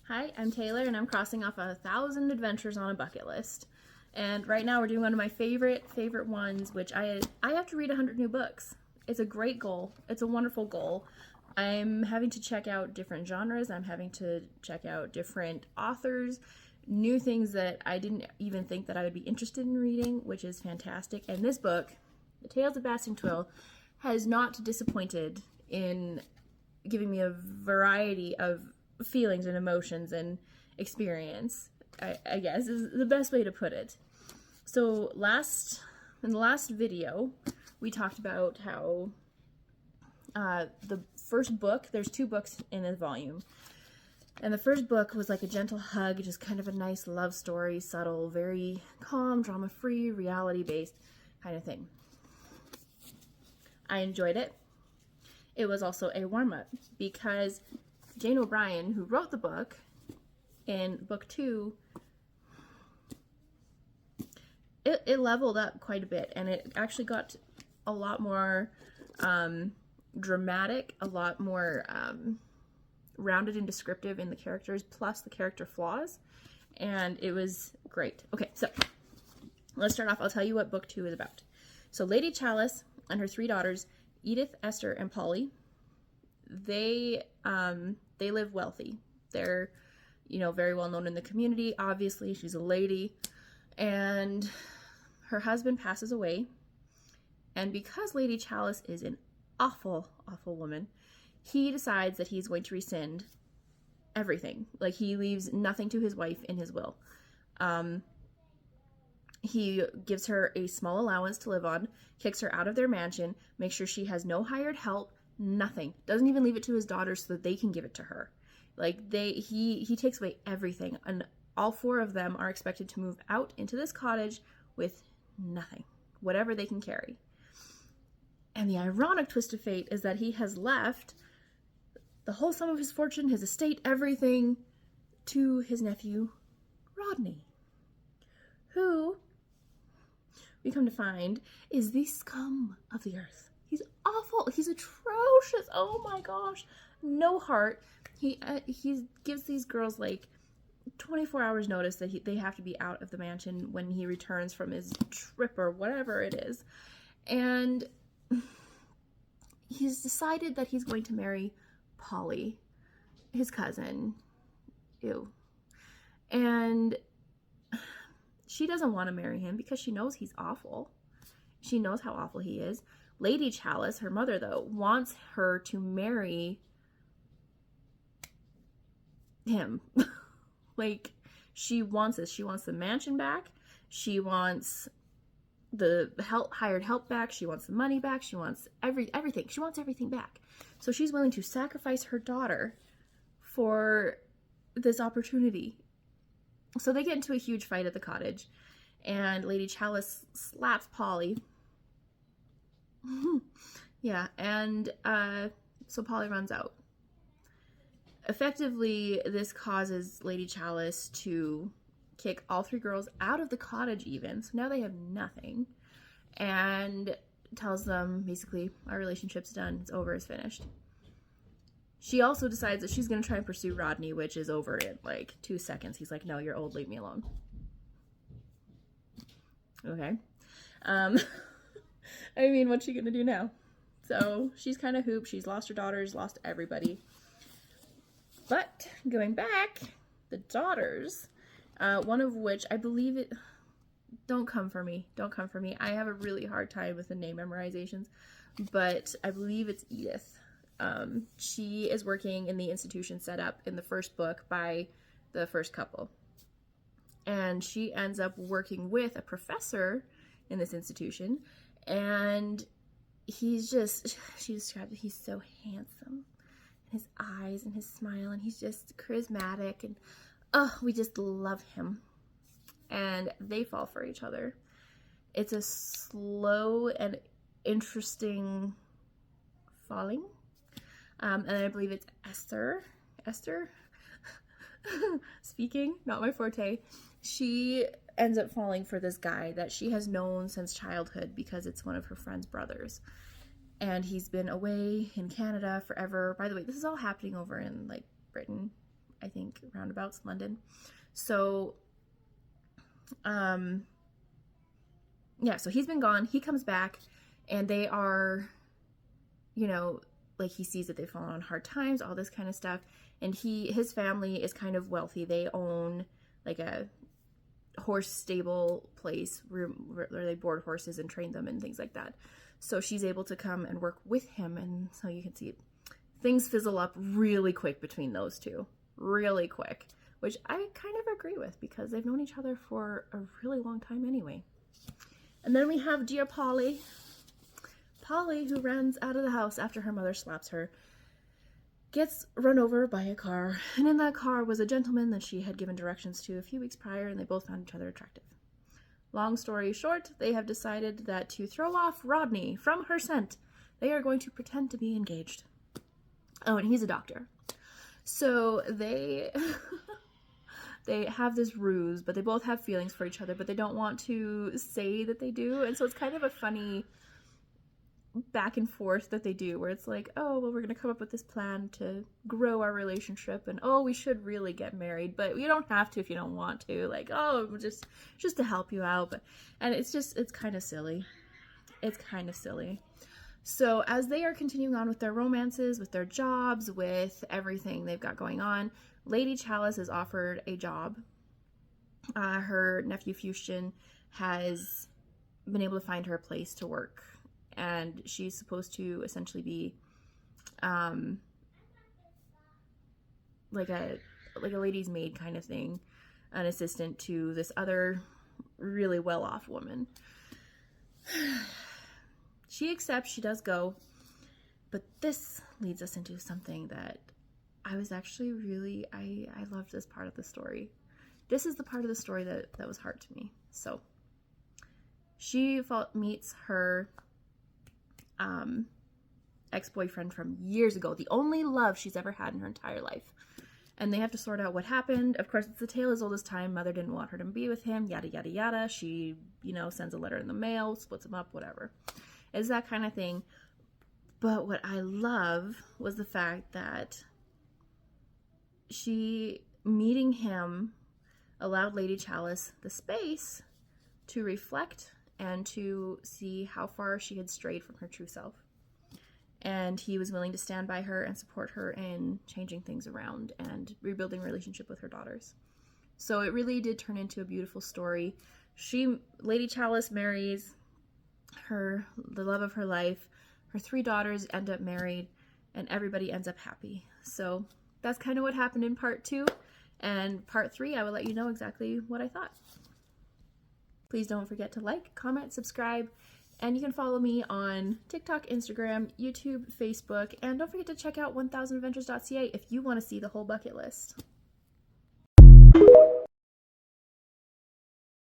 Hi, I'm Taylor, and I'm crossing off 1,000 adventures on a bucket list. And right now we're doing one of my favorite ones, which I have to read 100 new books. It's a great goal. It's a wonderful goal. I'm having to check out different genres. I'm having to check out different authors, new things that I didn't even think that I would be interested in reading, which is fantastic. And this book, The Tales of Basting Twill, has not disappointed in giving me a variety of feelings and emotions and experience, I guess is the best way to put it. So in the last video, we talked about how the first book, there's 2 books in this volume, and the first book was like a gentle hug, just kind of a nice love story, subtle, very calm, drama-free, reality-based kind of thing. I enjoyed it. It was also a warm-up because Jane O'Brien, who wrote the book, in book 2, it leveled up quite a bit, and it actually got a lot more dramatic, a lot more rounded and descriptive in the characters, plus the character flaws, and it was great. Okay, so let's start off. I'll tell you what book 2 is about. So Lady Chalice and her 3 daughters, Edith, Esther, and Polly, they live wealthy. They're, very well known in the community. Obviously, she's a lady, and her husband passes away. And because Lady Chalice is an awful, awful woman, he decides that he's going to rescind everything. Like, he leaves nothing to his wife in his will. He gives her a small allowance to live on, kicks her out of their mansion, makes sure she has no hired help, nothing. Doesn't even leave it to his daughters so that they can give it to her. Like, he takes away everything, and all 4 of them are expected to move out into this cottage with nothing, whatever they can carry. And the ironic twist of fate is that he has left the whole sum of his fortune, his estate, everything, to his nephew, Rodney, who we come to find is the scum of the earth. He's awful. He's atrocious. Oh my gosh. No heart. He gives these girls like 24 hours notice that they have to be out of the mansion when he returns from his trip or whatever it is. And he's decided that he's going to marry Polly, his cousin. Ew. And she doesn't want to marry him because she knows he's awful. She knows how awful he is. Lady Chalice, her mother, though, wants her to marry him. Like, she wants this. She wants the mansion back. She wants the hired help back. She wants the money back. She wants everything. She wants everything back. So she's willing to sacrifice her daughter for this opportunity. So they get into a huge fight at the cottage, and Lady Chalice slaps Polly. Yeah, and so Polly runs out. Effectively, this causes Lady Chalice to kick all 3 girls out of the cottage even, so now they have nothing, and tells them, basically, our relationship's done, it's over, it's finished. She also decides that she's going to try and pursue Rodney, which is over in like 2 seconds. He's like, no, you're old, leave me alone. Okay. I mean, what's she going to do now? So she's kind of hooped. She's lost her daughters, lost everybody. But going back, the daughters, one of which I believe it... Don't come for me. Don't come for me. I have a really hard time with the name memorizations. But I believe it's Edith. She is working in the institution set up in the first book by the first couple. And she ends up working with a professor in this institution. And she describes it, he's so handsome. His eyes and his smile, and he's just charismatic. And, we just love him. And they fall for each other. It's a slow and interesting falling. And I believe it's Esther speaking, not my forte. She ends up falling for this guy that she has known since childhood because it's one of her friend's brothers. And he's been away in Canada forever. By the way, this is all happening over in, like, Britain. I think, roundabouts, London. So, yeah, so he's been gone. He comes back, and they are, you know, like, he sees that they've fallen on hard times, all this kind of stuff. And his family is kind of wealthy. They own like a horse stable place where they board horses and train them and things like that. So she's able to come and work with him. And so you can see things fizzle up really quick between those two. Really quick. Which I kind of agree with, because they've known each other for a really long time anyway. And then we have dear Polly. Polly, who runs out of the house after her mother slaps her, gets run over by a car, and in that car was a gentleman that she had given directions to a few weeks prior, and they both found each other attractive. Long story short, they have decided that to throw off Rodney from her scent, they are going to pretend to be engaged. Oh, and he's a doctor. So they they have this ruse, but they both have feelings for each other, but they don't want to say that they do, and so it's kind of a funny back and forth that they do, where it's like, oh, well, we're gonna come up with this plan to grow our relationship, and oh, we should really get married, but you don't have to if you don't want to, like, oh, just to help you out. But and it's kind of silly. It's kind of silly. So as they are continuing on with their romances, with their jobs, with everything they've got going on, Lady Chalice is offered a job. Her nephew Fustian has been able to find her a place to work, and she's supposed to essentially be like a lady's maid kind of thing, an assistant to this other really well-off woman. She accepts, she does go, but this leads us into something that I was actually really, I loved this part of the story. This is the part of the story that was hard to me. So she meets her ex-boyfriend from years ago, the only love she's ever had in her entire life. And they have to sort out what happened. Of course, it's the tale as old as time. Mother didn't want her to be with him, yada, yada, yada. She, sends a letter in the mail, splits them up, whatever. It's that kind of thing. But what I love was the fact that she, meeting him, allowed Lady Chalice the space to reflect and to see how far she had strayed from her true self. And he was willing to stand by her and support her in changing things around and rebuilding a relationship with her daughters. So it really did turn into a beautiful story. Lady Chalice marries the love of her life. Her 3 daughters end up married, and everybody ends up happy. So that's kind of what happened in part 2. And part 3, I will let you know exactly what I thought. Please don't forget to like, comment, subscribe, and you can follow me on TikTok, Instagram, YouTube, Facebook, and don't forget to check out 1000adventures.ca if you want to see the whole bucket list.